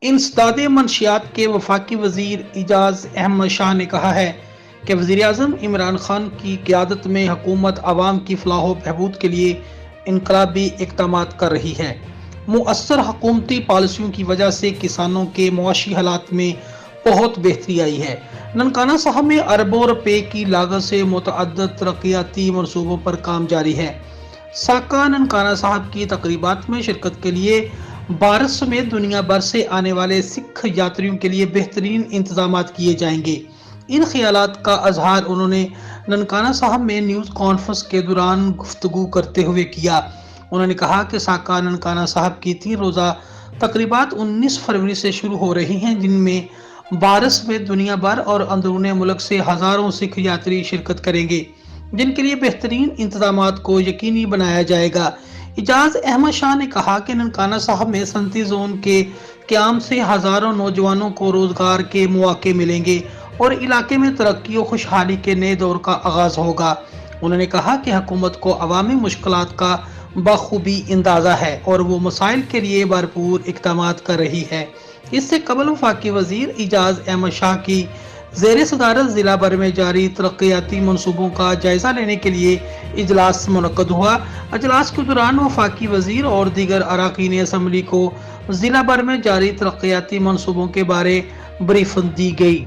انسداد منشیات کے وفاقی وزیر اعجاز احمد شاہ نے کہا ہے کہ وزیر اعظم عمران خان کی قیادت میں حکومت عوام کی فلاح و بہبود کے لیے انقلابی اقدامات کر رہی ہے۔ مؤثر حکومتی پالیسیوں کی وجہ سے کسانوں کے معاشی حالات میں بہت بہتری آئی ہے۔ ننکانہ صاحب میں اربوں روپے کی لاگت سے متعدد ترقیاتی منصوبوں پر کام جاری ہے۔ ساکہ ننکانہ صاحب کی تقریبات میں شرکت کے لیے بھارت سمیت دنیا بھر سے آنے والے سکھ یاتریوں کے لیے بہترین انتظامات کیے جائیں گے۔ ان خیالات کا اظہار انہوں نے ننکانہ صاحب میں نیوز کانفرنس کے دوران گفتگو کرتے ہوئے کیا۔ انہوں نے کہا کہ ساکہ ننکانہ صاحب کی 3 روزہ تقریبات 19 فروری سے شروع ہو رہی ہیں، جن میں بھارت سمیت دنیا بھر اور اندرون ملک سے ہزاروں سکھ یاتری شرکت کریں گے، جن کے لیے بہترین انتظامات کو یقینی بنایا جائے گا۔ اعجاز احمد شاہ نے کہا کہ ننکانہ صاحب میں صنعتی زون کے قیام سے ہزاروں نوجوانوں کو روزگار کے مواقع ملیں گے اور علاقے میں ترقی و خوشحالی کے نئے دور کا آغاز ہوگا۔ انہوں نے کہا کہ حکومت کو عوامی مشکلات کا بخوبی اندازہ ہے اور وہ مسائل کے لیے بھرپور اقدامات کر رہی ہے۔ اس سے قبل وفاقی وزیر اعجاز احمد شاہ کی زیر صدارت ضلع بھر میں جاری ترقیاتی منصوبوں کا جائزہ لینے کے لیے اجلاس منعقد ہوا۔ اجلاس کے دوران وفاقی وزیر اور دیگر اراکین اسمبلی کو ضلع بھر میں جاری ترقیاتی منصوبوں کے بارے بریفنگ دی گئی۔